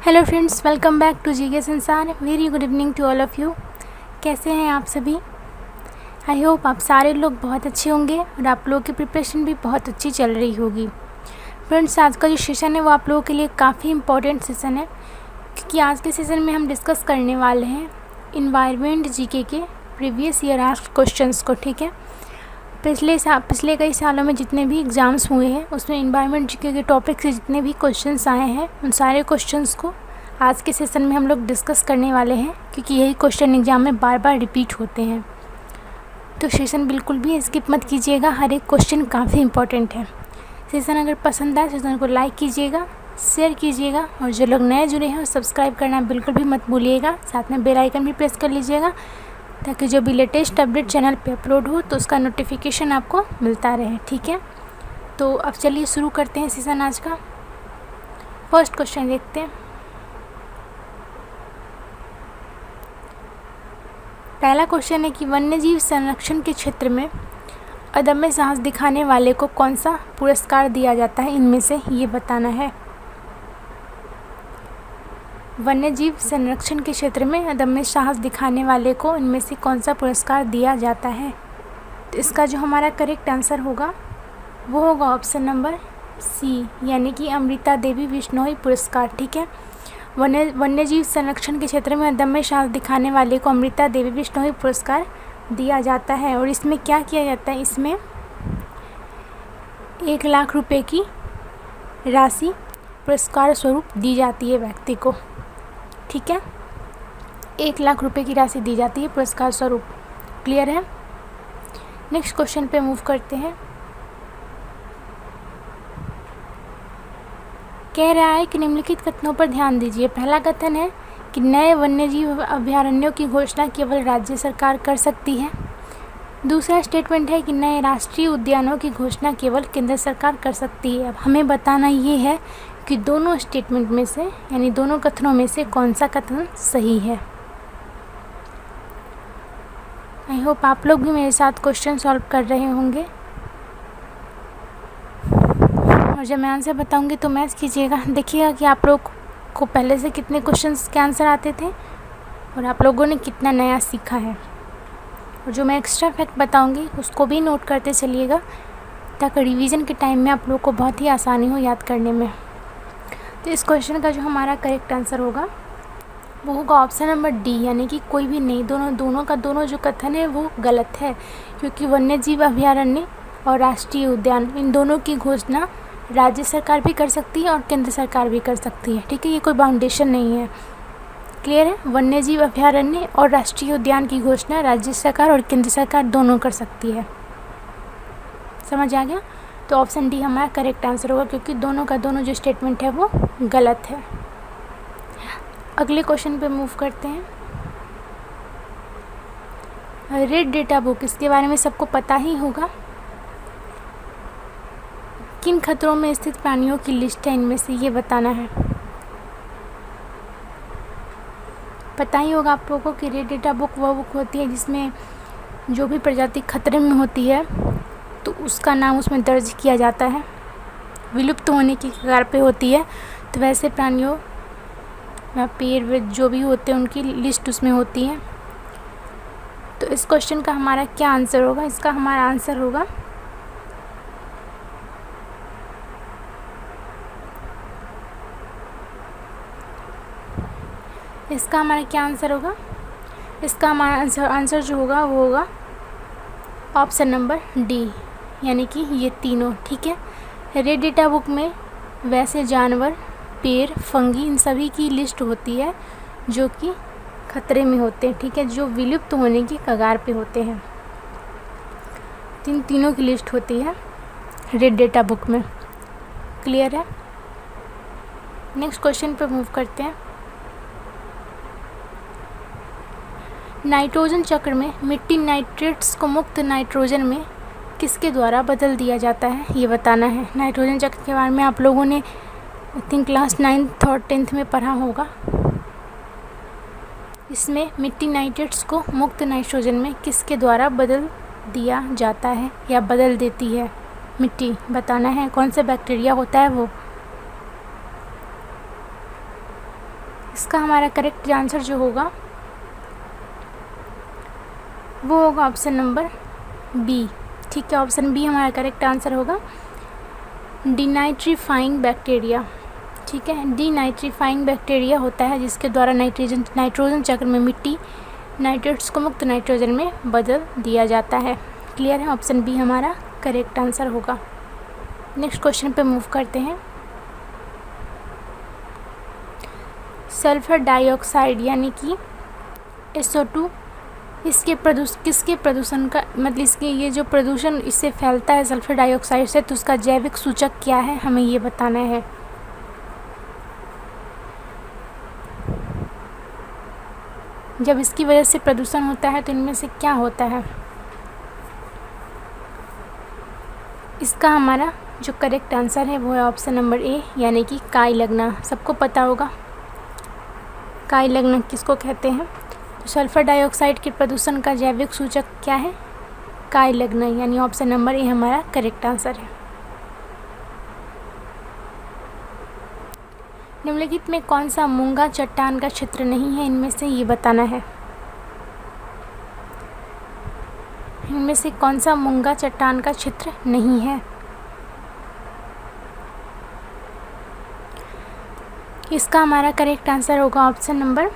Hello friends, welcome back to GK Sansar. Very good evening to all of you. कैसे हैं आप सभी? I hope आप सारे लोग बहुत अच्छे होंगे और आप लोगों की प्रिपरेशन भी बहुत अच्छी चल रही होगी। फ्रेंड्स, आज का जो सेशन है वो आप लोगों के लिए काफ़ी इम्पोर्टेंट सेशन है, क्योंकि आज के सेशन में हम डिस्कस करने वाले हैं इन्वायरमेंट जीके के प्रीवियस ईयर आस्क्ड क्वेश्चंस को। ठीक है, पिछले कई सालों में जितने भी एग्ज़ाम्स हुए हैं उसमें इन्वायरमेंट जीके के टॉपिक से जितने भी क्वेश्चंस आए हैं उन सारे क्वेश्चंस को आज के सेशन में हम लोग डिस्कस करने वाले हैं, क्योंकि यही क्वेश्चन एग्ज़ाम में बार बार रिपीट होते हैं। तो सेशन बिल्कुल भी स्किप मत कीजिएगा, हर एक क्वेश्चन काफ़ी इंपॉर्टेंट है। सेशन अगर पसंद आए सेशन को लाइक कीजिएगा, शेयर कीजिएगा, और जो लोग नए जुड़े हैं वो सब्सक्राइब करना बिल्कुल भी मत भूलिएगा। साथ में बेल आइकन भी प्रेस कर लीजिएगा, ताकि जो भी लेटेस्ट अपडेट चैनल पे अपलोड हो तो उसका नोटिफिकेशन आपको मिलता रहे। ठीक है, तो अब चलिए शुरू करते हैं सेशन आज का। फर्स्ट क्वेश्चन देखते हैं। पहला क्वेश्चन है कि वन्यजीव संरक्षण के क्षेत्र में अदम्य साहस दिखाने वाले को कौन सा पुरस्कार दिया जाता है, इनमें से ये बताना है। वन्यजीव संरक्षण के क्षेत्र में अदम्य साहस दिखाने वाले को इनमें से कौन सा पुरस्कार दिया जाता है? तो इसका जो हमारा करेक्ट आंसर होगा वो होगा ऑप्शन नंबर सी, यानी कि अमृता देवी बिश्नोई पुरस्कार। ठीक है, वन्यजीव संरक्षण के क्षेत्र में अदम्य साहस दिखाने वाले को अमृता देवी बिश्नोई पुरस्कार दिया जाता है। और इसमें क्या किया जाता है, इसमें 1 लाख रुपए की राशि पुरस्कार स्वरूप दी जाती है व्यक्ति को। ठीक है, 1 लाख रुपए की राशि दी जाती है पुरस्कार स्वरूप। क्लियर है? नेक्स्ट क्वेश्चन पे मूव करते हैं। कह रहा है कि निम्नलिखित कथनों पर ध्यान दीजिए। पहला कथन है कि नए वन्यजीव अभयारण्यों की घोषणा केवल राज्य सरकार कर सकती है। दूसरा स्टेटमेंट है कि नए राष्ट्रीय उद्यानों की घोषणा केवल केंद्र सरकार कर सकती है। अब हमें बताना ये है कि दोनों स्टेटमेंट में से, यानी दोनों कथनों में से कौन सा कथन सही है। आई होप आप लोग भी मेरे साथ क्वेश्चन सॉल्व कर रहे होंगे, और जब मैं आंसर बताऊंगी तो मैच कीजिएगा। देखिएगा कि आप लोग को पहले से कितने क्वेश्चंस के आंसर आते थे और आप लोगों ने कितना नया सीखा है। और जो मैं एक्स्ट्रा फैक्ट बताऊंगी उसको भी नोट करते चलिएगा, ताकि रिवीजन के टाइम में आप लोग को बहुत ही आसानी हो याद करने में। तो इस क्वेश्चन का जो हमारा करेक्ट आंसर होगा वो होगा ऑप्शन नंबर डी, यानी कि कोई भी नहीं। दोनों जो कथन है वो गलत है, क्योंकि वन्यजीव अभयारण्य और राष्ट्रीय उद्यान इन दोनों की घोषणा राज्य सरकार भी कर सकती है और केंद्र सरकार भी कर सकती है। ठीक है, ये कोई बाउंडेशन नहीं है। क्लियर है? वन्यजीव अभयारण्य और राष्ट्रीय उद्यान की घोषणा राज्य सरकार और केंद्र सरकार दोनों कर सकती है। समझ आ गया? तो ऑप्शन डी हमारा करेक्ट आंसर होगा, क्योंकि दोनों का दोनों जो स्टेटमेंट है वो गलत है। अगले क्वेश्चन पे मूव करते हैं। रेड डेटा बुक, इसके बारे में सबको पता ही होगा। किन खतरों में स्थित प्राणियों की लिस्ट है, इनमें से ये बताना है। पता ही होगा आप लोगों को कि रेड डेटा बुक वह बुक होती है जिसमें जो भी प्रजाति खतरे में होती है तो उसका नाम उसमें दर्ज किया जाता है। विलुप्त होने की कगार पे होती है तो वैसे प्राणियों या पेड़ जो भी होते हैं उनकी लिस्ट उसमें होती है। तो इस क्वेश्चन का हमारा क्या आंसर होगा? इसका हमारा आंसर होगा इसका हमारा आंसर जो होगा वो होगा ऑप्शन नंबर डी, यानी कि ये तीनों। ठीक है, रेड डेटा बुक में वैसे जानवर, पेड़, फंगी, इन सभी की लिस्ट होती है जो कि खतरे में होते हैं। ठीक है, जो विलुप्त होने की कगार पे होते हैं। तीनों की लिस्ट होती है रेड डेटा बुक में। क्लियर है? नेक्स्ट क्वेश्चन पे मूव करते हैं। नाइट्रोजन चक्र में मिट्टी नाइट्रेट्स को मुक्त नाइट्रोजन में किसके द्वारा बदल दिया जाता है, ये बताना है। नाइट्रोजन चक्र के बारे में आप लोगों ने आई थिंक क्लास 9th और 10th में पढ़ा होगा। इसमें मिट्टी नाइट्रेट्स को मुक्त नाइट्रोजन में किसके द्वारा बदल दिया जाता है या बदल देती है मिट्टी, बताना है। कौन सा बैक्टीरिया होता है वो। इसका हमारा करेक्ट आंसर जो होगा वो होगा ऑप्शन नंबर बी। ठीक है, ऑप्शन बी हमारा करेक्ट आंसर होगा, डिनाइट्रीफाइंग बैक्टीरिया। ठीक है, डिनाइट्रीफाइंग बैक्टीरिया होता है जिसके द्वारा नाइट्रोजन चक्र में मिट्टी नाइट्रेट्स को मुक्त नाइट्रोजन में बदल दिया जाता है। क्लियर है, ऑप्शन बी हमारा करेक्ट आंसर होगा। नेक्स्ट क्वेश्चन पे मूव करते हैं। सल्फर डाइऑक्साइड यानी कि SO2 किसके प्रदूषण का मतलब इसके ये जो प्रदूषण इससे फैलता है सल्फर डाइऑक्साइड से, तो उसका जैविक सूचक क्या है हमें ये बताना है। जब इसकी वजह से प्रदूषण होता है तो इनमें से क्या होता है। इसका हमारा जो करेक्ट आंसर है वो है ऑप्शन नंबर ए यानी कि काई लगना। सबको पता होगा काई लगना किसको कहते हैं। तो सल्फर डाइऑक्साइड के प्रदूषण का जैविक सूचक क्या है, काई लगना, यानी ऑप्शन नंबर ए हमारा करेक्ट आंसर है। निम्नलिखित में कौन सा मूंगा चट्टान का क्षेत्र नहीं है, इनमें से ये बताना है। इनमें से कौन सा मूंगा चट्टान का क्षेत्र नहीं है। इसका हमारा करेक्ट आंसर होगा ऑप्शन नंबर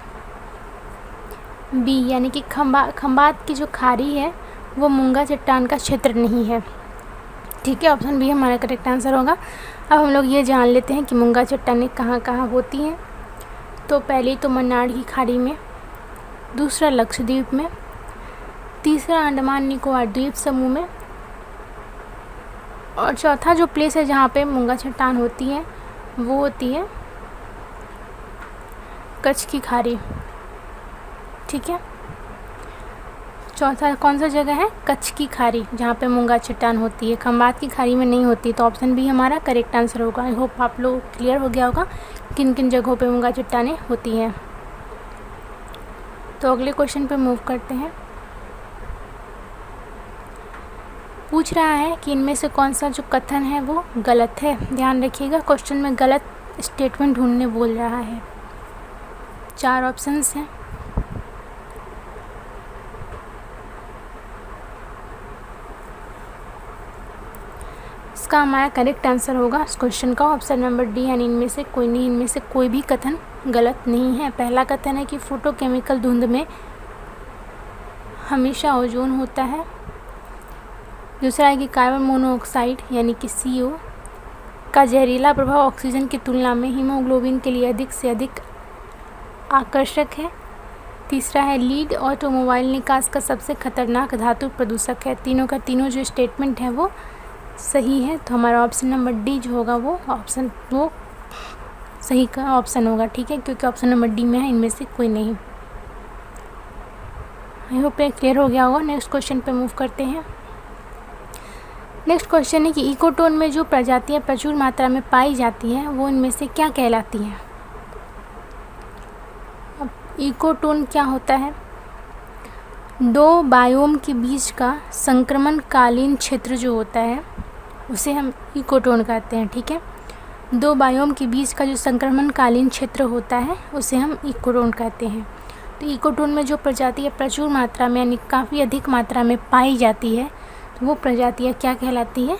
बी यानी कि खंबात की जो खाड़ी है वो मूंगा चट्टान का क्षेत्र नहीं है। ठीक है, ऑप्शन बी हमारा करेक्ट आंसर होगा। अब हम लोग ये जान लेते हैं कि मूंगा चट्टानें कहाँ कहाँ होती हैं। तो पहली तो मन्नार की खाड़ी में, दूसरा लक्षद्वीप में, तीसरा अंडमान निकोबार द्वीप समूह में, और चौथा जो प्लेस है जहाँ पे मूंगा चट्टान होती है वो होती है कच्छ की खाड़ी। ठीक है, चौथा कौन सा जगह है, कच्छ की खाड़ी, जहाँ पे मूंगा चट्टान होती है, खंबात की खाड़ी में नहीं होती। तो ऑप्शन बी हमारा करेक्ट आंसर होगा। आई होप आप लोग क्लियर हो गया होगा किन किन जगहों पे मूंगा चट्टानें होती हैं। तो अगले क्वेश्चन पे मूव करते हैं। पूछ रहा है कि इनमें से कौन सा जो कथन है वो गलत है। ध्यान रखिएगा, क्वेश्चन में गलत स्टेटमेंट ढूंढने बोल रहा है। 4 ऑप्शंस हैं। इसका हमारा करेक्ट आंसर होगा इस क्वेश्चन का ऑप्शन नंबर डी यानी इनमें से कोई नहीं। इनमें से कोई भी कथन गलत नहीं है। पहला कथन है कि फोटोकेमिकल धुंध में हमेशा ओजोन होता है। दूसरा है कि कार्बन मोनोऑक्साइड यानी कि CO का जहरीला प्रभाव ऑक्सीजन की तुलना में हीमोग्लोबिन के लिए अधिक से अधिक आकर्षक है। तीसरा है लीड ऑटोमोबाइल निकास का सबसे खतरनाक धातु प्रदूषक है। तीनों का तीनों जो स्टेटमेंट है वो सही है। तो हमारा ऑप्शन नंबर डी जो होगा वो सही का ऑप्शन होगा। ठीक है, क्योंकि ऑप्शन नंबर डी में है इनमें से कोई नहीं। आई होप ये क्लियर हो गया होगा। नेक्स्ट क्वेश्चन पे मूव करते हैं। नेक्स्ट क्वेश्चन है कि इकोटोन में जो प्रजातियां प्रचुर मात्रा में पाई जाती हैं वो इनमें से क्या कहलाती हैं। अब इकोटोन क्या होता है, 2 बायोम के बीच का संक्रमणकालीन क्षेत्र जो होता है उसे हम इकोटोन कहते हैं। ठीक है, 2 बायोम के बीच का जो संक्रमणकालीन क्षेत्र होता है उसे हम इकोटोन कहते हैं। तो इकोटोन में जो प्रजातियाँ प्रचुर मात्रा में यानी काफ़ी अधिक मात्रा में पाई जाती है तो वो प्रजातियाँ क्या कहलाती है,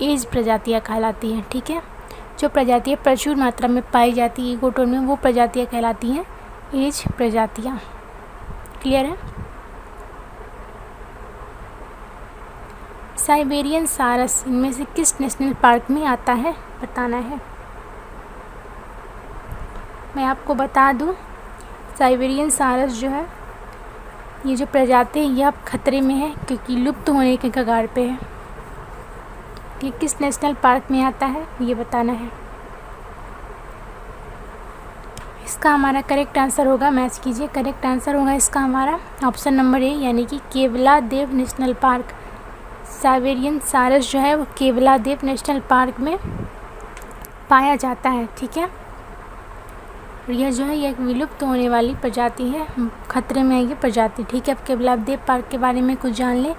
एज प्रजातियाँ कहलाती हैं। ठीक है, जो प्रजातियाँ प्रचुर मात्रा में पाई जाती है इकोटोन में वो प्रजातियाँ कहलाती हैं एज प्रजातियाँ। क्लियर है। साइबेरियन सारस इनमें से किस नेशनल पार्क में आता है बताना है। मैं आपको बता दूं, साइबेरियन सारस जो है ये जो प्रजाति है ये अब खतरे में है क्योंकि लुप्त होने के कगार पे है। ये किस नेशनल पार्क में आता है ये बताना है। इसका हमारा करेक्ट आंसर होगा, मैच कीजिए, करेक्ट आंसर होगा इसका हमारा ऑप्शन नंबर ए यानी कि केवलादेव नेशनल पार्क। साइबेरियन सारस जो है वो केवलादेव नेशनल पार्क में पाया जाता है। ठीक है, और यह जो है ये एक विलुप्त होने वाली प्रजाति है, खतरे में है ये प्रजाति। ठीक है, अब केवलादेव पार्क के बारे में कुछ जान लें।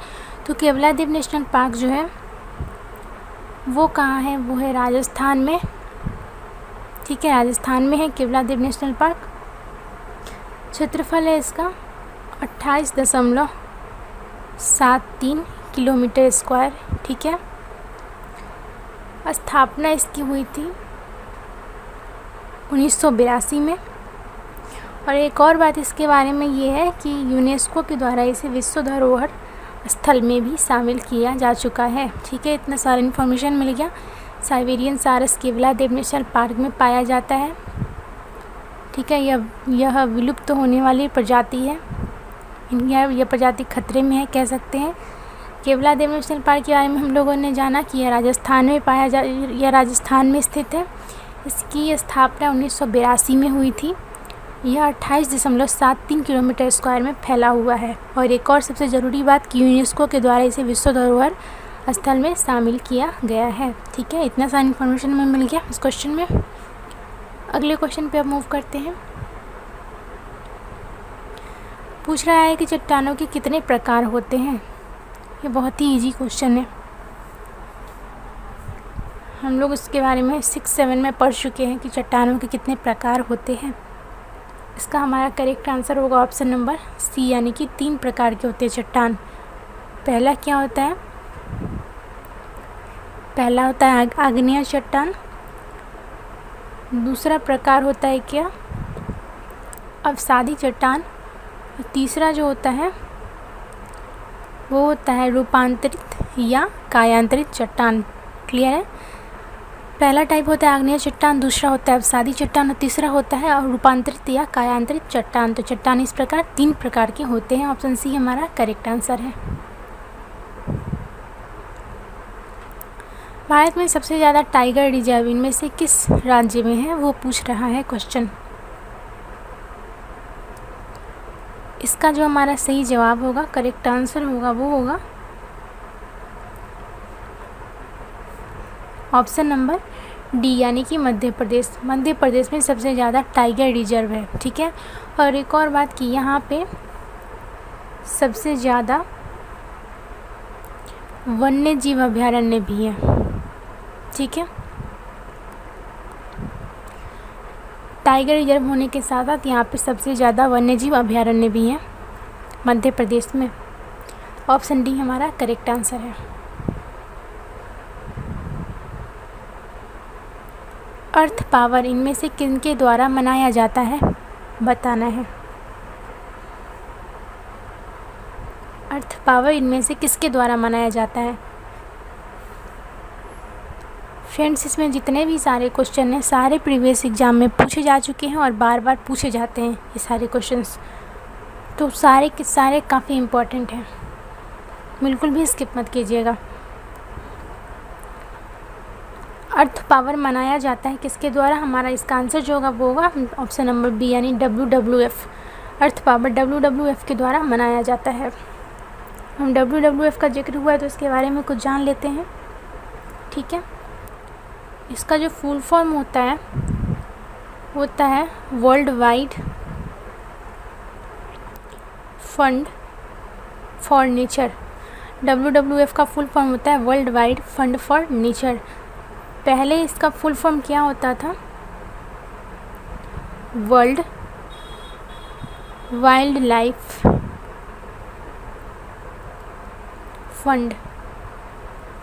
तो केवलादेव नेशनल पार्क जो है वो कहाँ है, वो है राजस्थान में। ठीक है, राजस्थान में है केवलादेव नेशनल पार्क। क्षेत्रफल है इसका 28.73 किलोमीटर स्क्वायर। ठीक है, स्थापना इसकी हुई थी 1982 में। और एक और बात इसके बारे में ये है कि यूनेस्को के द्वारा इसे विश्व धरोहर स्थल में भी शामिल किया जा चुका है। ठीक है, इतना सारा इन्फॉर्मेशन मिल गया। साइबेरियन सारस केवलादेव नेशनल पार्क में पाया जाता है। ठीक है, यह विलुप्त होने वाली प्रजाति है। यह प्रजाति खतरे में है कह सकते हैं। केवलादेव नेशनल पार्क के बारे में हम लोगों ने जाना कि यह राजस्थान में स्थित है। इसकी स्थापना 1982 में हुई थी। यह 28.73 किलोमीटर स्क्वायर में फैला हुआ है। और एक और सबसे ज़रूरी बात कि यूनेस्को के द्वारा इसे विश्व धरोहर स्थल में शामिल किया गया है। ठीक है, इतना सारा इन्फॉर्मेशन हमें मिल गया इस क्वेश्चन में। अगले क्वेश्चन पे अब मूव करते हैं। पूछ रहा है कि चट्टानों के कितने प्रकार होते हैं। ये बहुत ही इजी क्वेश्चन है, हम लोग इसके बारे में 6-7 में पढ़ चुके हैं कि चट्टानों के कितने प्रकार होते हैं। इसका हमारा करेक्ट आंसर होगा ऑप्शन नंबर सी, यानी कि 3 प्रकार के होते हैं चट्टान। पहला क्या होता है? पहला होता है आग्नेय चट्टान। दूसरा प्रकार होता है क्या? अवसादी चट्टान। और तीसरा जो होता है वो होता है रूपांतरित या कायांतरित चट्टान। क्लियर है? पहला टाइप होता है आग्नेय चट्टान, दूसरा होता है अवसादी चट्टान और तीसरा होता है रूपांतरित या कायांतरित चट्टान। तो चट्टान इस प्रकार 3 प्रकार के होते हैं। ऑप्शन सी हमारा करेक्ट आंसर है। भारत में सबसे ज़्यादा टाइगर रिजर्व इनमें से किस राज्य में है, वो पूछ रहा है क्वेश्चन। इसका जो हमारा सही जवाब होगा, करेक्ट आंसर होगा, वो होगा ऑप्शन नंबर डी, यानी कि मध्य प्रदेश। मध्य प्रदेश में सबसे ज़्यादा टाइगर रिजर्व है। ठीक है, और एक और बात कि यहाँ पे सबसे ज़्यादा वन्य जीव अभयारण्य भी है। ठीक है, टाइगर रिजर्व होने के साथ साथ यहाँ पे सबसे ज़्यादा वन्य जीव अभयारण्य भी हैं मध्य प्रदेश में। ऑप्शन डी हमारा करेक्ट आंसर है। अर्थ पावर इनमें से किनके द्वारा मनाया जाता है, बताना है। अर्थ पावर इनमें से किसके द्वारा मनाया जाता है? फ्रेंड्स, इसमें जितने भी सारे क्वेश्चन हैं सारे प्रीवियस एग्जाम में पूछे जा चुके हैं और बार बार पूछे जाते हैं ये सारे क्वेश्चंस। तो सारे के सारे काफ़ी इम्पोर्टेंट हैं, बिल्कुल भी स्किप मत कीजिएगा। अर्थ पावर मनाया जाता है किसके द्वारा? हमारा इसका आंसर जो होगा वो होगा ऑप्शन नंबर बी, यानी WWF। अर्थ पावर WWF के द्वारा मनाया जाता है। हम WWF का जिक्र हुआ है तो इसके बारे में कुछ जान लेते हैं। ठीक है, इसका जो फुल फॉर्म होता है world wide fund for nature. WWF का फुल फॉर्म होता है world wide fund for nature. पहले इसका फुल फॉर्म क्या होता था? World wild life fund.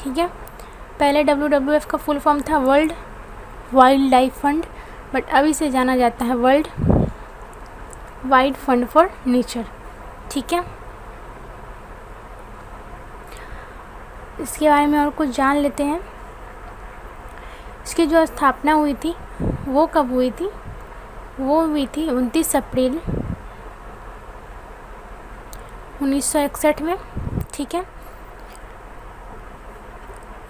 ठीक है, पहले WWF का फुल फॉर्म था world wild life fund, but अब इसे जाना जाता है world wide fund for nature. ठीक है, इसके बारे में और कुछ जान लेते हैं। इसकी जो स्थापना हुई थी वो कब हुई थी? वो हुई थी 29 अप्रैल 1961 में। ठीक है,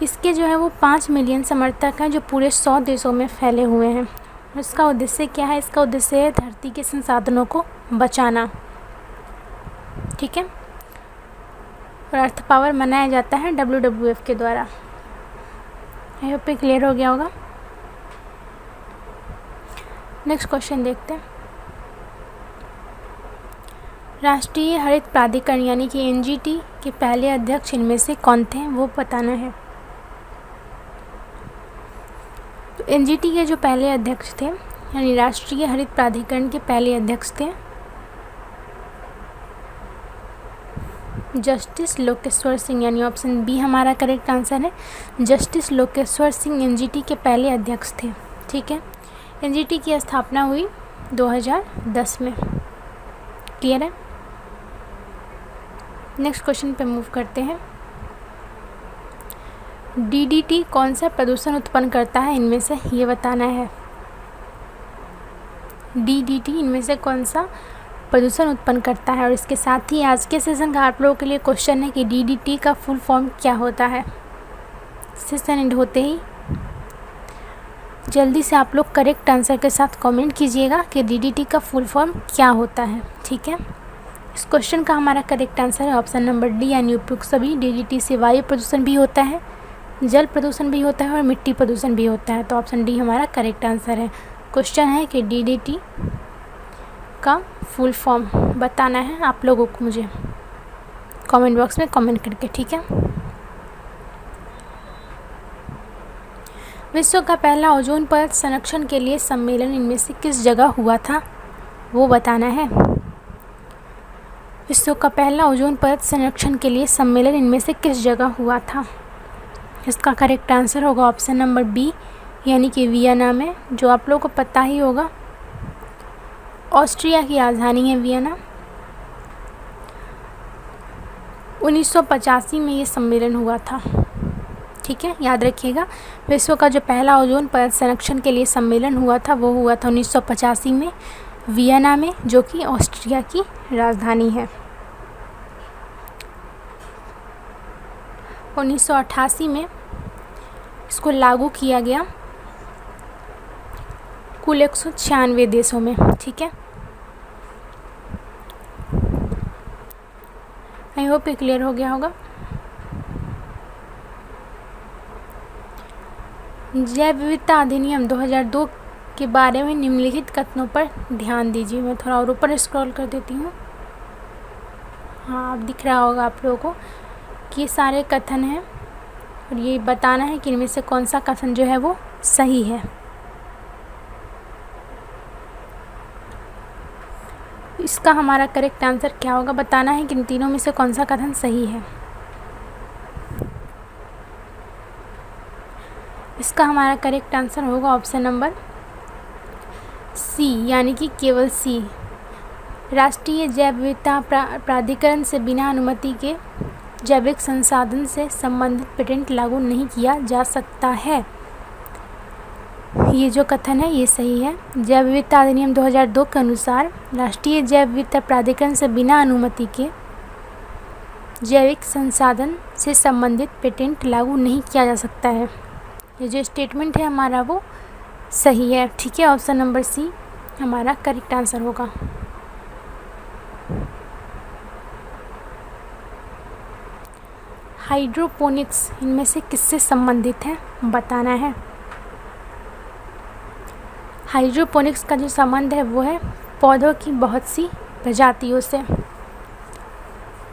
इसके जो है वो 5 मिलियन समर्थक हैं जो पूरे 100 देशों में फैले हुए हैं। इसका उद्देश्य क्या है? इसका उद्देश्य है धरती के संसाधनों को बचाना। ठीक है, और अर्थ पावर मनाया जाता है WWF के द्वारा। आई होप ये क्लियर हो गया होगा। नेक्स्ट क्वेश्चन देखते हैं। राष्ट्रीय हरित प्राधिकरण यानी कि NGT के पहले अध्यक्ष इनमें से कौन थे, वो बताना है। तो एनजीटी के जो पहले अध्यक्ष थे, यानी राष्ट्रीय हरित प्राधिकरण के पहले अध्यक्ष थे जस्टिस लोकेश्वर सिंह, यानी ऑप्शन बी हमारा करेक्ट आंसर है। जस्टिस लोकेश्वर सिंह एनजीटी के पहले अध्यक्ष थे। ठीक है, एनजीटी की स्थापना हुई 2010 में। क्लियर है। नेक्स्ट क्वेश्चन पे मूव करते हैं। डीडीटी कौन सा प्रदूषण उत्पन्न करता है, इनमें से ये बताना है। डीडीटी इनमें से कौन सा प्रदूषण उत्पन्न करता है। और इसके साथ ही आज के सेशन का आप लोगों के लिए क्वेश्चन है कि डीडीटी का फुल फॉर्म क्या होता है। सेशन एंड होते ही जल्दी से आप लोग करेक्ट आंसर के साथ कमेंट कीजिएगा कि डीडीटी का फुल फॉर्म क्या होता है। ठीक है, इस क्वेश्चन का हमारा करेक्ट आंसर है ऑप्शन नंबर डी, यानी उपयुक्त सभी। डीडीटी से वायु प्रदूषण भी होता है, जल प्रदूषण भी होता है और मिट्टी प्रदूषण भी होता है। तो ऑप्शन डी हमारा करेक्ट आंसर है। क्वेश्चन है कि डीडीटी का फुल फॉर्म बताना है आप लोगों को मुझे कमेंट बॉक्स में कमेंट करके। ठीक है, विश्व का पहला ओजोन परत संरक्षण के लिए सम्मेलन इनमें से किस जगह हुआ था, वो बताना है। विश्व का पहला ओजोन परत संरक्षण के लिए सम्मेलन इनमें से किस जगह हुआ था। इसका करेक्ट आंसर होगा ऑप्शन नंबर बी, यानी कि वियना में, जो आप लोगों को पता ही होगा ऑस्ट्रिया की राजधानी है वियना। 1985 में ये सम्मेलन हुआ था। ठीक है, याद रखिएगा, विश्व का जो पहला ओजोन परत संरक्षण के लिए सम्मेलन हुआ था वो हुआ था 1985 में वियना में, जो कि ऑस्ट्रिया की राजधानी है। 1988 में इसको लागू किया गया कुल 196 देशों में। ठीक है, आई होप ये क्लियर हो गया होगा। जैव विविधता अधिनियम 2002 के बारे में निम्नलिखित कथनों पर ध्यान दीजिए। मैं थोड़ा और ऊपर स्क्रॉल कर देती हूँ। हाँ, अब दिख रहा होगा आप लोगों को कि ये सारे कथन हैं और ये बताना है कि इनमें से कौन सा कथन जो है वो सही है। इसका हमारा करेक्ट आंसर क्या होगा, बताना है कि इन तीनों में से कौन सा कथन सही है। इसका हमारा करेक्ट आंसर होगा ऑप्शन नंबर सी, यानी कि केवल सी। राष्ट्रीय जैव विविधता प्राधिकरण से बिना अनुमति के जैविक संसाधन से संबंधित पेटेंट लागू नहीं किया जा सकता है। ये जो कथन है ये सही है। जैव विविधता अधिनियम 2002 के अनुसार राष्ट्रीय जैव विविधता प्राधिकरण से बिना अनुमति के जैविक संसाधन से संबंधित पेटेंट लागू नहीं किया जा सकता है। ये जो स्टेटमेंट है हमारा वो सही है। ठीक है, ऑप्शन नंबर सी हमारा करेक्ट आंसर होगा। हाइड्रोपोनिक्स इनमें से किससे संबंधित है, बताना है। हाइड्रोपोनिक्स का जो संबंध है वो है पौधों की बहुत सी प्रजातियों से।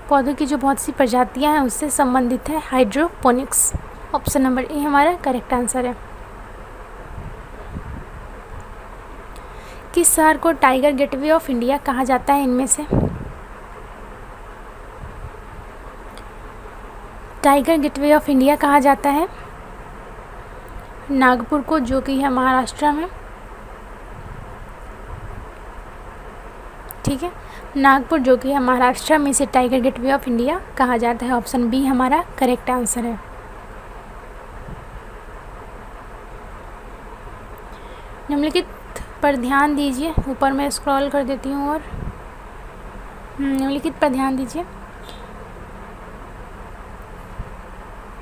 पौधों की जो बहुत सी प्रजातियां हैं उससे संबंधित है हाइड्रोपोनिक्स। ऑप्शन नंबर ए हमारा करेक्ट आंसर है। किस शहर को टाइगर गेटवे ऑफ इंडिया कहा जाता है, इनमें से। टाइगर गेटवे ऑफ इंडिया कहा जाता है नागपुर को, जो कि है महाराष्ट्र में। ठीक है, नागपुर जो कि है महाराष्ट्र में, इसे टाइगर गेटवे ऑफ इंडिया कहा जाता है। ऑप्शन बी हमारा करेक्ट आंसर है। निम्नलिखित पर ध्यान दीजिए। ऊपर मैं स्क्रॉल कर देती हूँ और निम्नलिखित पर ध्यान दीजिए।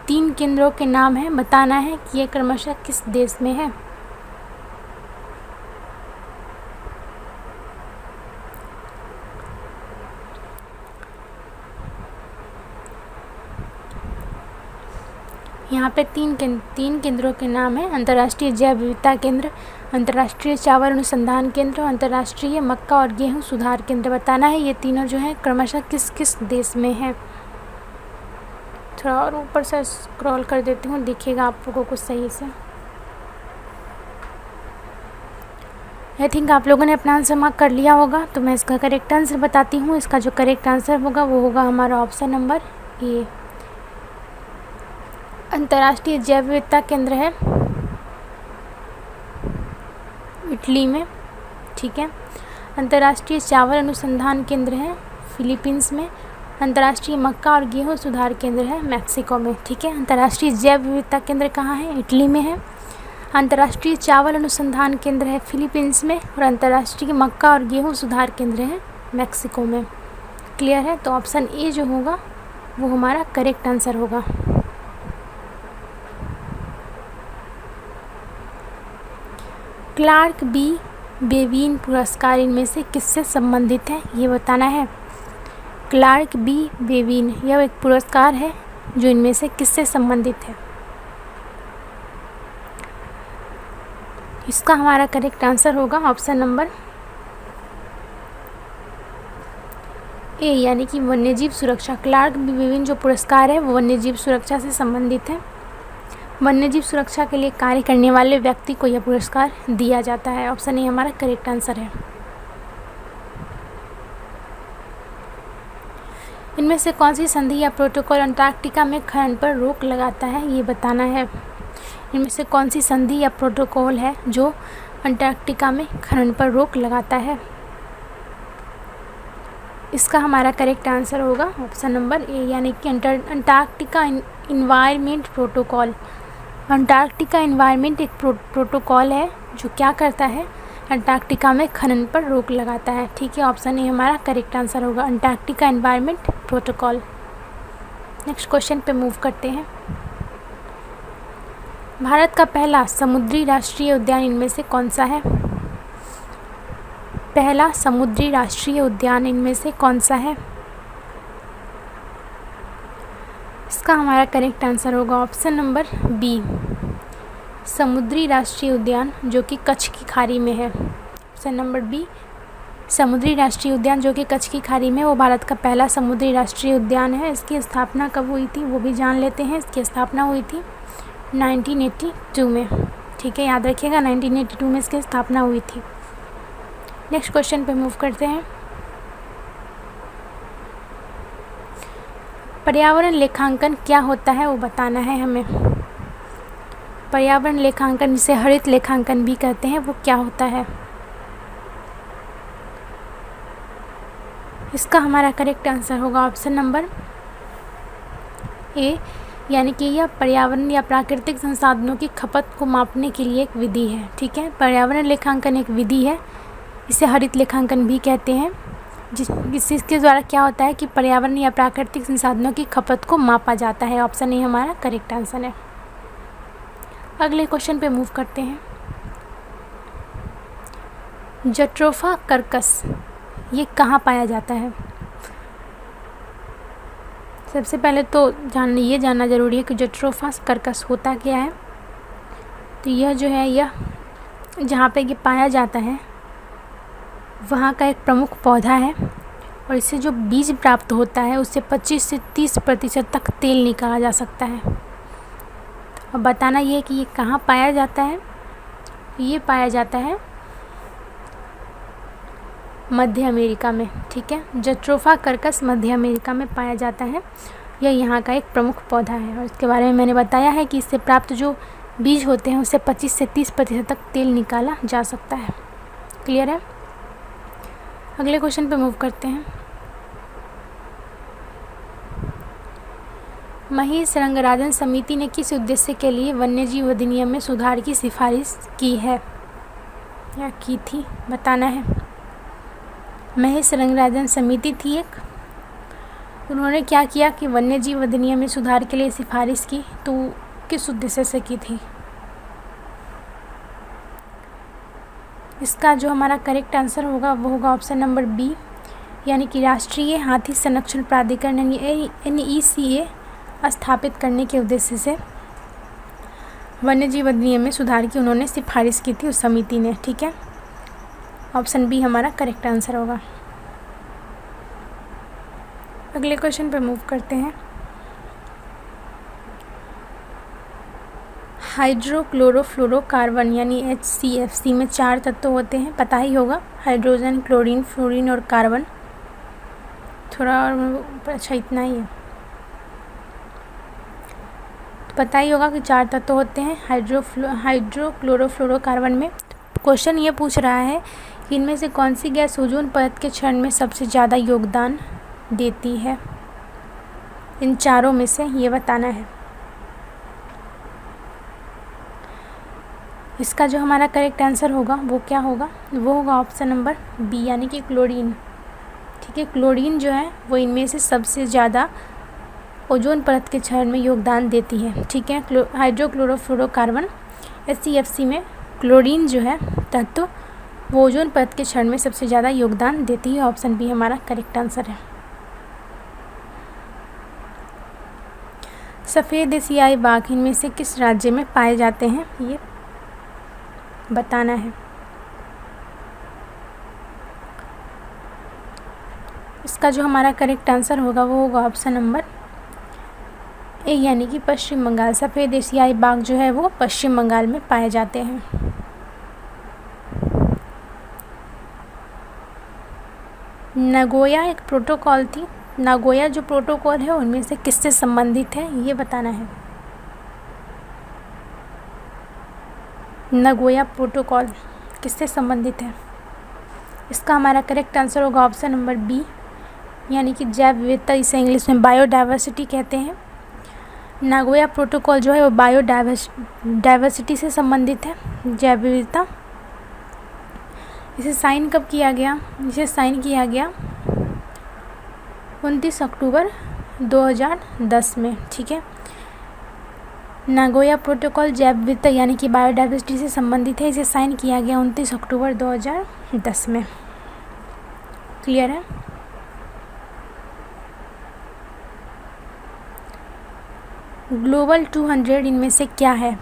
3 केंद्रों के नाम है, बताना है कि ये क्रमशः किस देश में है। यहाँ पे तीन केंद्रों के नाम हैं। अंतर्राष्ट्रीय जैव विविधता केंद्र, अंतर्राष्ट्रीय चावल अनुसंधान केंद्र, अंतर्राष्ट्रीय मक्का और गेहूं सुधार केंद्र। बताना है ये तीनों जो हैं क्रमशः किस किस देश में हैं। थोड़ा और ऊपर से स्क्रॉल कर देती हूँ, देखिएगा आप लोगों को सही से। आई थिंक आप लोगों ने अपना आंसर मार्क कर लिया होगा, तो मैं इसका करेक्ट आंसर बताती हूँ। इसका जो करेक्ट आंसर होगा वो होगा हमारा ऑप्शन नंबर ए। अंतर्राष्ट्रीय जैव विविधता केंद्र है इटली में, ठीक है। अंतर्राष्ट्रीय चावल अनुसंधान केंद्र है फिलीपींस में। अंतर्राष्ट्रीय मक्का और गेहूं सुधार केंद्र है मैक्सिको में, ठीक है। अंतर्राष्ट्रीय जैव विविधता केंद्र कहाँ है? इटली में है। अंतर्राष्ट्रीय चावल अनुसंधान केंद्र है फिलीपींस में, और अंतर्राष्ट्रीय मक्का और गेहूं सुधार केंद्र है मैक्सिको में। क्लियर है? तो ऑप्शन ए जो होगा वो हमारा करेक्ट आंसर होगा। क्लार्क बी बेवीन पुरस्कार इनमें से किससे संबंधित है, ये बताना है। क्लार्क बी बेवीन यह एक पुरस्कार है जो इनमें से किससे संबंधित है। इसका हमारा करेक्ट आंसर होगा ऑप्शन नंबर ए, यानी कि वन्यजीव सुरक्षा। क्लार्क बी बेवीन जो पुरस्कार है वो वन्यजीव सुरक्षा से संबंधित है। वन्यजीव सुरक्षा के लिए कार्य करने वाले व्यक्ति को यह पुरस्कार दिया जाता है। ऑप्शन ए हमारा करेक्ट आंसर है। इनमें से कौन सी संधि या प्रोटोकॉल अंटार्कटिका में खनन पर रोक लगाता है, ये बताना है। इनमें से कौन सी संधि या प्रोटोकॉल है जो अंटार्कटिका में खनन पर रोक लगाता है। इसका हमारा करेक्ट आंसर होगा ऑप्शन नंबर ए, यानी कि Antarctica environment protocol. Antarctica environment एक प्रोटोकॉल है जो क्या करता है, अंटार्कटिका में खनन पर रोक लगाता है, ठीक है। ऑप्शन ए हमारा करेक्ट आंसर होगा, Antarctica environment protocol. Next question पे मूव करते हैं। भारत का पहला समुद्री राष्ट्रीय उद्यान इनमें से कौन सा है? पहला समुद्री राष्ट्रीय उद्यान इनमें से कौन सा है? इसका हमारा करेक्ट आंसर होगा ऑप्शन नंबर बी, समुद्री राष्ट्रीय उद्यान जो कि कच्छ की खाड़ी में है। ऑप्शन नंबर बी, समुद्री राष्ट्रीय उद्यान जो कि कच्छ की खाड़ी में, वो भारत का पहला समुद्री राष्ट्रीय उद्यान है। इसकी स्थापना कब हुई थी वो भी जान लेते हैं। इसकी स्थापना हुई थी 1982 में, ठीक है, याद रखिएगा 1982 में इसकी स्थापना हुई थी। नेक्स्ट क्वेश्चन पे मूव करते हैं। पर्यावरण लेखांकन क्या होता है वो बताना है हमें। पर्यावरण लेखांकन जिसे हरित लेखांकन भी कहते हैं वो क्या होता है। इसका हमारा करेक्ट आंसर होगा ऑप्शन नंबर ए, यानी कि यह पर्यावरण या प्राकृतिक संसाधनों की खपत को मापने के लिए एक विधि है, ठीक है। पर्यावरण लेखांकन एक विधि है, इसे हरित लेखांकन भी कहते हैं, जिसके द्वारा क्या होता है कि पर्यावरण या प्राकृतिक संसाधनों की खपत को मापा जाता है। ऑप्शन ए हमारा करेक्ट आंसर है। अगले क्वेश्चन पे मूव करते हैं। जट्रोफा कर्कस ये कहाँ पाया जाता है? सबसे पहले तो ये जानना ज़रूरी है कि जट्रोफा कर्कस होता क्या है। तो यह जो है, यह जहाँ पे ये पाया जाता है वहाँ का एक प्रमुख पौधा है, और इससे जो बीज प्राप्त होता है उससे 25 से 30% तक तेल निकाला जा सकता है। अब बताना ये है कि ये कहाँ पाया जाता है। ये पाया जाता है मध्य अमेरिका में, ठीक है। जट्रोफा कर्कस मध्य अमेरिका में पाया जाता है। यह यहाँ का एक प्रमुख पौधा है, और इसके बारे में मैंने बताया है कि इससे प्राप्त जो बीज होते हैं उससे 25 से 30% तक तेल निकाला जा सकता है। क्लियर है? अगले क्वेश्चन पे मूव करते हैं। महेश रंगराजन समिति ने किस उद्देश्य के लिए वन्यजीव अधिनियम में सुधार की सिफारिश की है या की थी, बताना है। महेश रंगराजन समिति थी एक, उन्होंने क्या किया कि वन्यजीव अधिनियम में सुधार के लिए सिफारिश की, तो किस उद्देश्य से की थी। इसका जो हमारा करेक्ट आंसर होगा वो होगा ऑप्शन नंबर बी, यानी कि राष्ट्रीय हाथी संरक्षण प्राधिकरण यानी NECA स्थापित करने के उद्देश्य से वन्यजीव अधिनियम में सुधार की उन्होंने सिफारिश की थी उस समिति ने, ठीक है। ऑप्शन बी हमारा करेक्ट आंसर होगा। अगले क्वेश्चन पे मूव करते हैं। हाइड्रोक्लोरोफ्लोरोकार्बन यानी HCFC में 4 तत्व होते हैं, पता ही होगा, हाइड्रोजन, क्लोरीन, फ्लोरीन और कार्बन। थोड़ा और अच्छा इतना ही है, तो पता ही होगा कि 4 तत्व होते हैं हाइड्रोक्लोरोफ्लोरोकार्बन में। क्वेश्चन ये पूछ रहा है कि इनमें से कौन सी गैस ओजोन परत के क्षरण में सबसे ज़्यादा योगदान देती है, इन चारों में से ये बताना है। इसका जो हमारा करेक्ट आंसर होगा वो क्या होगा, वो होगा ऑप्शन नंबर बी यानी कि क्लोरीन। ठीक है, क्लोरीन जो है वो इनमें से सबसे ज़्यादा ओजोन परत के क्षरण में योगदान देती है। ठीक है, हाइड्रोक्लोरोफ्लोरोकार्बन HCFC में क्लोरीन जो है तत्व वो ओजोन परत के क्षरण में सबसे ज़्यादा योगदान देती है। ऑप्शन बी हमारा करेक्ट आंसर है। सफ़ेद एशियाई बाघ इनमें से किस राज्य में पाए जाते हैं, ये बताना है। इसका जो हमारा करेक्ट आंसर होगा वो होगा ऑप्शन नंबर ए यानी कि पश्चिम बंगाल। सफ़ेद एशियाई बाघ जो है वो पश्चिम बंगाल में पाए जाते हैं। नागोया एक प्रोटोकॉल थी, नागोया जो प्रोटोकॉल है उनमें से किससे संबंधित है, ये बताना है। नागोया प्रोटोकॉल किससे संबंधित है, इसका हमारा करेक्ट आंसर होगा ऑप्शन नंबर बी यानी कि जैव विविधता, इसे इंग्लिश में बायोडाइवर्सिटी कहते हैं। नागोया प्रोटोकॉल जो है वो बायोडाइवर्सिटी से संबंधित है, जैव विविधता। इसे साइन कब किया गया, इसे साइन किया गया 29 अक्टूबर 2010 में। ठीक है, नागोया प्रोटोकॉल जैव विविधता यानी कि बायोडाइवर्सिटी से संबंधित है। इसे साइन किया गया 29 अक्टूबर 2010 में। क्लियर है। ग्लोबल 200 इनमें से क्या है,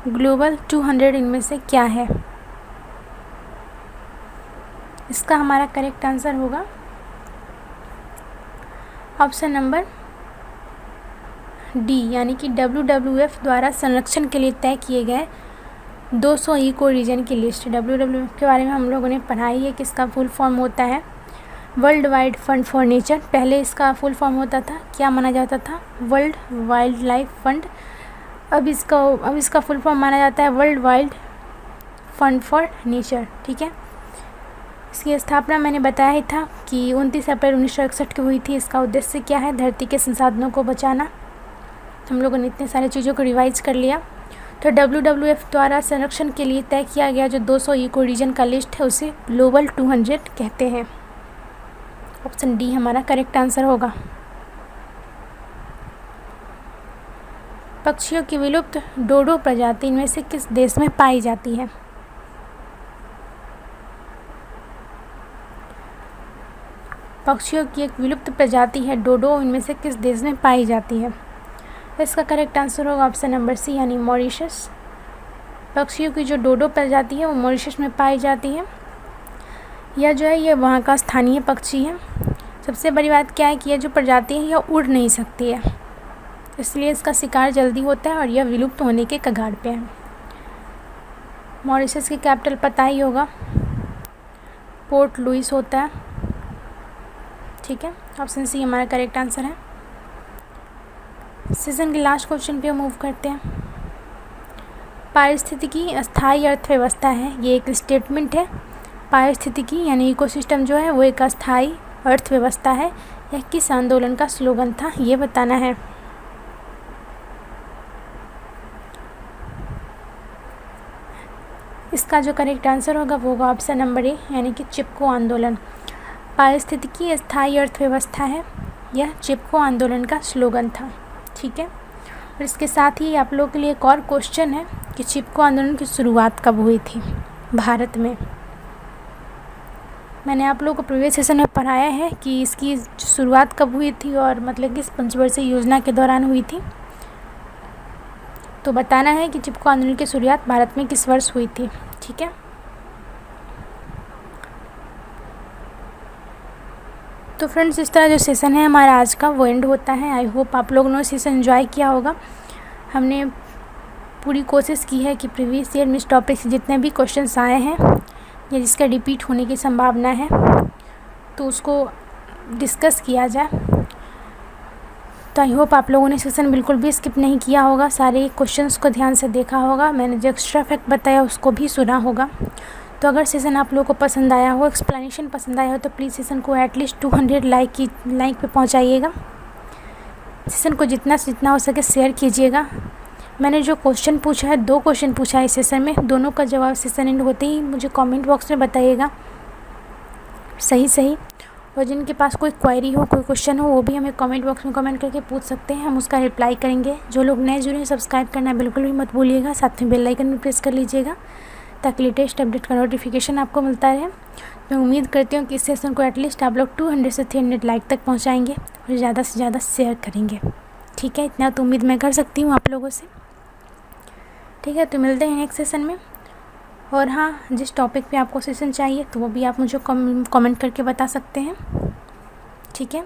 ग्लोबल 200 इनमें से क्या है, इसका हमारा करेक्ट आंसर होगा ऑप्शन नंबर डी यानी कि WWF द्वारा संरक्षण के लिए तय किए गए 200 इको रीजन की लिस्ट। WWF के बारे में हम लोगों ने पढ़ाई है कि इसका फुल फॉर्म होता है world wide fund for nature. पहले इसका फुल फॉर्म होता था, क्या माना जाता था, वर्ल्ड वाइल्ड लाइफ फंड। अब इसका फुल फॉर्म माना जाता है world wild fund for nature. ठीक है, इसकी स्थापना मैंने बताया ही था कि 29 अप्रैल 1961 को हुई थी। इसका उद्देश्य क्या है, धरती के संसाधनों को बचाना। हम लोगों ने इतने सारी चीज़ों को रिवाइज कर लिया। तो WWF द्वारा संरक्षण के लिए तय किया गया जो 200 इको रीजन का लिस्ट है उसे ग्लोबल 200 कहते हैं। ऑप्शन डी हमारा करेक्ट आंसर होगा। पक्षियों की विलुप्त डोडो प्रजाति इनमें से किस देश में पाई जाती है, पक्षियों की एक विलुप्त प्रजाति है डोडो, इनमें से किस देश में पाई जाती है, इसका करेक्ट आंसर होगा ऑप्शन नंबर सी यानी मॉरिशस। पक्षियों की जो डोडो प्रजाति है वो मॉरिशस में पाई जाती है। यह जो है ये वहाँ का स्थानीय पक्षी है। सबसे बड़ी बात क्या है कि यह जो प्रजाति है यह उड़ नहीं सकती है, इसलिए इसका शिकार जल्दी होता है और यह विलुप्त होने के कगार पे है। मॉरिशस की कैपिटल पता ही होगा, पोर्ट लुइस होता है। ठीक है, ऑप्शन सी हमारा करेक्ट आंसर है। सीजन के लास्ट क्वेश्चन पे मूव करते हैं। पारिस्थितिकी अस्थायी अर्थव्यवस्था है, ये एक स्टेटमेंट है। पारिस्थितिकी यानी इकोसिस्टम जो है वो एक अस्थायी अर्थव्यवस्था है। यह किस आंदोलन का स्लोगन था, ये बताना है। इसका जो करेक्ट आंसर होगा वो होगा ऑप्शन नंबर ए यानी कि चिपको आंदोलन। पारिस्थितिकी अस्थायी अर्थव्यवस्था है, यह चिपको आंदोलन का स्लोगन था। ठीक है, और इसके साथ ही आप लोगों के लिए एक और क्वेश्चन है कि चिपको आंदोलन की शुरुआत कब हुई थी भारत में। मैंने आप लोगों को प्रीवियस सेशन में पढ़ाया है कि इसकी शुरुआत कब हुई थी और मतलब किस पंचवर्षीय योजना के दौरान हुई थी। तो बताना है कि चिपको आंदोलन की शुरुआत भारत में किस वर्ष हुई थी। ठीक है, तो फ्रेंड्स, इस तरह जो सेशन है हमारा आज का वो एंड होता है। आई होप आप लोगों ने सेशन एंजॉय किया होगा। हमने पूरी कोशिश की है कि प्रीवियस ईयर में इस टॉपिक से जितने भी क्वेश्चंस आए हैं या जिसका रिपीट होने की संभावना है तो उसको डिस्कस किया जाए। तो आई होप आप लोगों ने सेशन बिल्कुल भी स्किप नहीं किया होगा, सारे क्वेश्चंस को ध्यान से देखा होगा, मैंने जो एक्स्ट्रा फैक्ट बताया उसको भी सुना होगा। तो अगर सेशन आप लोगों को पसंद आया हो, एक्सप्लेनेशन पसंद आया हो, तो प्लीज़ सेशन को एटलीस्ट 200 लाइक पे पहुंचाइएगा। सेशन को जितना से जितना हो सके शेयर कीजिएगा। मैंने जो क्वेश्चन पूछा है, 2 क्वेश्चन पूछा है इस सेशन में, दोनों का जवाब सेशन एंड होते ही मुझे कमेंट बॉक्स में बताइएगा सही। और जिनके पास कोई क्वेरी हो, कोई क्वेश्चन हो, वो भी हमें कमेंट बॉक्स में कमेंट करके पूछ सकते हैं, हम उसका रिप्लाई करेंगे। जो लोग नए जुड़े हैं, सब्सक्राइब करना बिल्कुल भी मत भूलिएगा, साथ में बेल आइकन भी प्रेस कर लीजिएगा ताकि लेटेस्ट अपडेट का नोटिफिकेशन आपको मिलता रहे। मैं उम्मीद करती हूँ कि इस सेशन को एटलीस्ट आप लोग 200 से 300 लाइक तक पहुँचाएँगे और ज़्यादा से ज़्यादा शेयर करेंगे। ठीक है, इतना तो उम्मीद मैं कर सकती हूँ आप लोगों से। ठीक है, तो मिलते हैं नेक्स्ट सेशन में। और हाँ, जिस टॉपिक पे आपको सेशन चाहिए तो वो भी आप मुझे कमेंट करके बता सकते हैं। ठीक है।